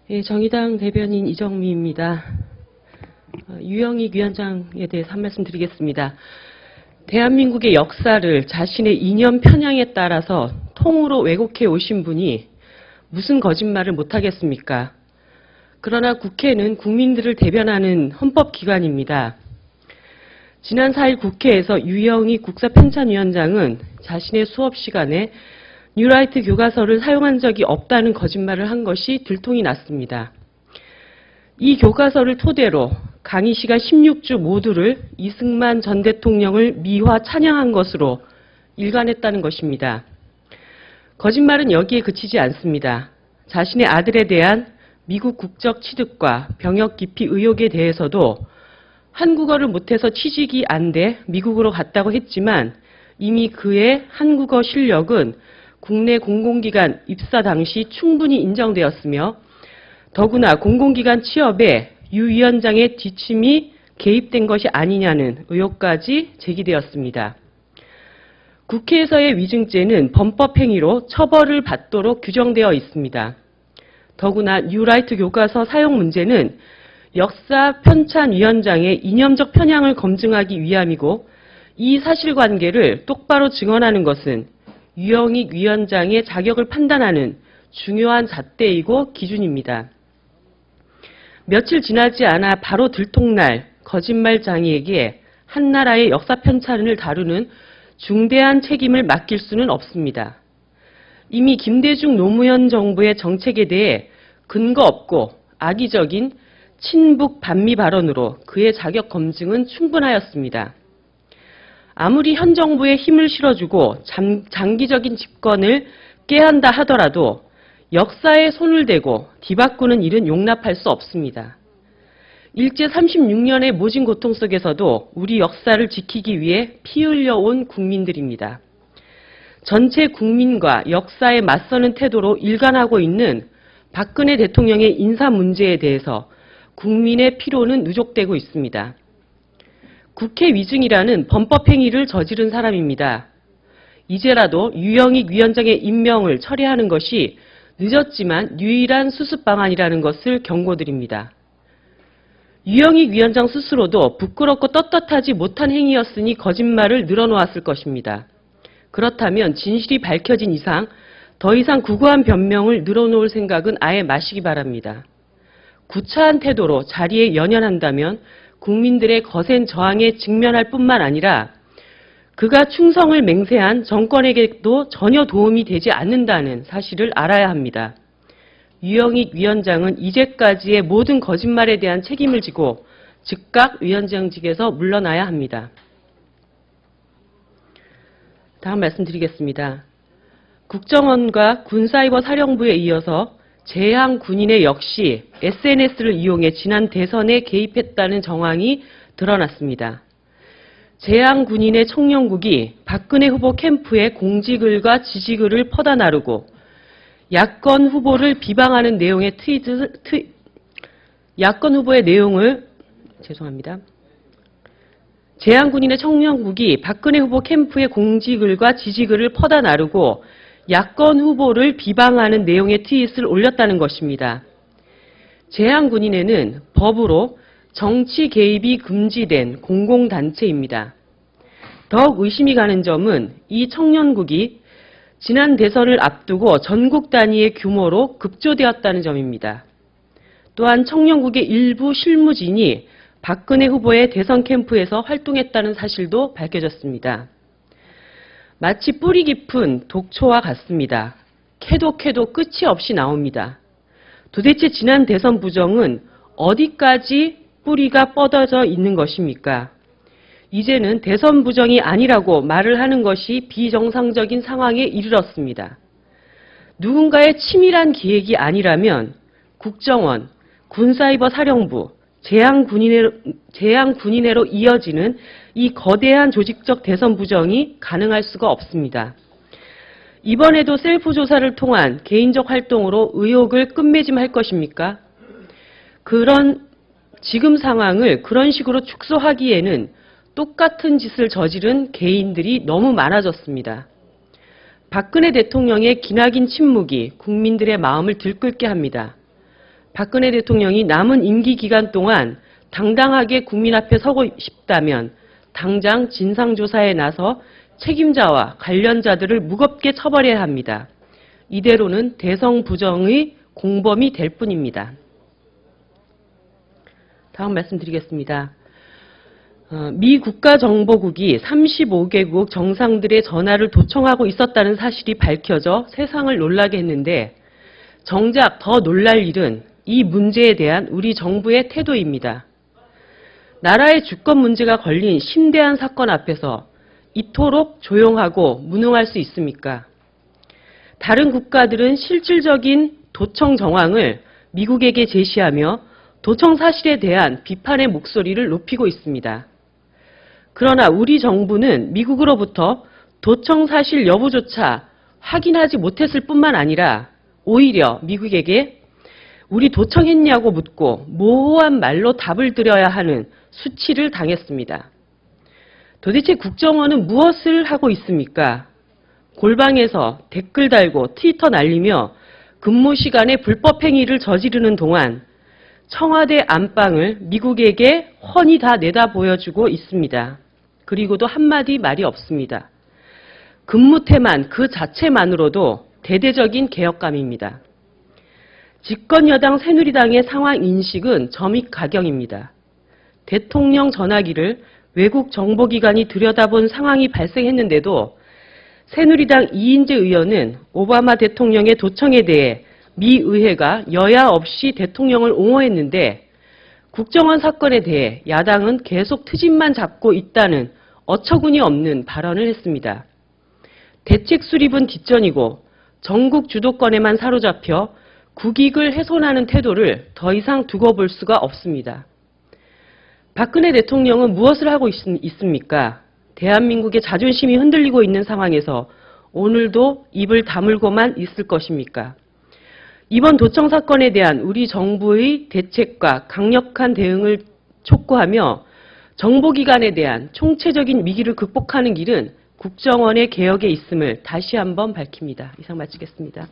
예, 정의당 대변인 이정미입니다. 유영익 위원장에 대해서 한 말씀 드리겠습니다. 대한민국의 역사를 자신의 이념 편향에 따라서 통으로 왜곡해 오신 분이 무슨 거짓말을 못하겠습니까? 그러나 국회는 국민들을 대변하는 헌법기관입니다. 지난 4일 국회에서 유영익 국사편찬위원장은 자신의 수업 시간에 뉴라이트 교과서를 사용한 적이 없다는 거짓말을 한 것이 들통이 났습니다. 이 교과서를 토대로 강의 시간 16주 모두를 이승만 전 대통령을 미화 찬양한 것으로 일관했다는 것입니다. 거짓말은 여기에 그치지 않습니다. 자신의 아들에 대한 미국 국적 취득과 병역 기피 의혹에 대해서도 한국어를 못해서 취직이 안 돼 미국으로 갔다고 했지만 이미 그의 한국어 실력은 국내 공공기관 입사 당시 충분히 인정되었으며 더구나 공공기관 취업에 유 위원장의 지침이 개입된 것이 아니냐는 의혹까지 제기되었습니다. 국회에서의 위증죄는 범법행위로 처벌을 받도록 규정되어 있습니다. 더구나 뉴라이트 교과서 사용 문제는 역사편찬위원장의 이념적 편향을 검증하기 위함이고 이 사실관계를 똑바로 증언하는 것은 유영익 위원장의 자격을 판단하는 중요한 잣대이고 기준입니다. 며칠 지나지 않아 바로 들통날 거짓말장이에게 한 나라의 역사 편찬을 다루는 중대한 책임을 맡길 수는 없습니다. 이미 김대중 노무현 정부의 정책에 대해 근거 없고 악의적인 친북 반미 발언으로 그의 자격 검증은 충분하였습니다. 아무리 현 정부에 힘을 실어주고 장기적인 집권을 꾀한다 하더라도 역사에 손을 대고 뒤바꾸는 일은 용납할 수 없습니다. 일제 36년의 모진 고통 속에서도 우리 역사를 지키기 위해 피 흘려온 국민들입니다. 전체 국민과 역사에 맞서는 태도로 일관하고 있는 박근혜 대통령의 인사 문제에 대해서 국민의 피로는 누적되고 있습니다. 국회 위증이라는 범법행위를 저지른 사람입니다. 이제라도 유영익 위원장의 임명을 처리하는 것이 늦었지만 유일한 수습 방안이라는 것을 경고드립니다. 유영익 위원장 스스로도 부끄럽고 떳떳하지 못한 행위였으니 거짓말을 늘어놓았을 것입니다. 그렇다면 진실이 밝혀진 이상 더 이상 구구한 변명을 늘어놓을 생각은 아예 마시기 바랍니다. 구차한 태도로 자리에 연연한다면 국민들의 거센 저항에 직면할 뿐만 아니라 그가 충성을 맹세한 정권에게도 전혀 도움이 되지 않는다는 사실을 알아야 합니다. 유영익 위원장은 이제까지의 모든 거짓말에 대한 책임을 지고 즉각 위원장직에서 물러나야 합니다. 다음 말씀드리겠습니다. 국정원과 군사이버사령부에 이어서 재향군인회 역시 SNS를 이용해 지난 대선에 개입했다는 정황이 드러났습니다. 재향군인의 청년국이 박근혜 후보 캠프에 공지글과 지지글을 퍼다 나르고 야권 후보를 비방하는 내용의 야권 후보의 내용을 재향군인의 청년국이 박근혜 후보 캠프의 공지글과 지지글을 퍼다 나르고 야권 후보를 비방하는 내용의 트윗을 올렸다는 것입니다. 재향군인회는 법으로 정치 개입이 금지된 공공단체입니다. 더욱 의심이 가는 점은 이 청년국이 지난 대선을 앞두고 전국 단위의 규모로 급조되었다는 점입니다. 또한 청년국의 일부 실무진이 박근혜 후보의 대선 캠프에서 활동했다는 사실도 밝혀졌습니다. 마치 뿌리 깊은 독초와 같습니다. 캐도 끝이 없이 나옵니다. 도대체 지난 대선 부정은 어디까지 뿌리가 뻗어져 있는 것입니까? 이제는 대선 부정이 아니라고 말을 하는 것이 비정상적인 상황에 이르렀습니다. 누군가의 치밀한 기획이 아니라면 국정원, 군사이버사령부, 재향군인회로 이어지는 이 거대한 조직적 대선 부정이 가능할 수가 없습니다. 이번에도 셀프 조사를 통한 개인적 활동으로 의혹을 끝맺음할 것입니까? 지금 상황을 그런 식으로 축소하기에는 똑같은 짓을 저지른 개인들이 너무 많아졌습니다. 박근혜 대통령의 기나긴 침묵이 국민들의 마음을 들끓게 합니다. 박근혜 대통령이 남은 임기 기간 동안 당당하게 국민 앞에 서고 싶다면 당장 진상조사에 나서 책임자와 관련자들을 무겁게 처벌해야 합니다. 이대로는 대성 부정의 공범이 될 뿐입니다. 다음 말씀드리겠습니다. 미 국가정보국이 35개국 정상들의 전화를 도청하고 있었다는 사실이 밝혀져 세상을 놀라게 했는데 정작 더 놀랄 일은 이 문제에 대한 우리 정부의 태도입니다. 나라의 주권 문제가 걸린 심대한 사건 앞에서 이토록 조용하고 무능할 수 있습니까? 다른 국가들은 실질적인 도청 정황을 미국에게 제시하며 도청 사실에 대한 비판의 목소리를 높이고 있습니다. 그러나 우리 정부는 미국으로부터 도청 사실 여부조차 확인하지 못했을 뿐만 아니라 오히려 미국에게 우리 도청했냐고 묻고 모호한 말로 답을 드려야 하는 수치를 당했습니다. 도대체 국정원은 무엇을 하고 있습니까? 골방에서 댓글 달고 트위터 날리며 근무 시간에 불법 행위를 저지르는 동안 청와대 안방을 미국에게 훤히 다 내다 보여주고 있습니다. 그리고도 한마디 말이 없습니다. 근무 태만 그 자체만으로도 대대적인 개혁감입니다. 집권여당 새누리당의 상황 인식은 점입가경입니다. 대통령 전화기를 외국 정보기관이 들여다본 상황이 발생했는데도 새누리당 이인재 의원은 오바마 대통령의 도청에 대해 미 의회가 여야 없이 대통령을 옹호했는데 국정원 사건에 대해 야당은 계속 트집만 잡고 있다는 어처구니 없는 발언을 했습니다. 대책 수립은 뒷전이고 전국 주도권에만 사로잡혀 국익을 훼손하는 태도를 더 이상 두고 볼 수가 없습니다. 박근혜 대통령은 무엇을 하고 있습니까? 대한민국의 자존심이 흔들리고 있는 상황에서 오늘도 입을 다물고만 있을 것입니까? 이번 도청 사건에 대한 우리 정부의 대책과 강력한 대응을 촉구하며 정보기관에 대한 총체적인 위기를 극복하는 길은 국정원의 개혁에 있음을 다시 한번 밝힙니다. 이상 마치겠습니다.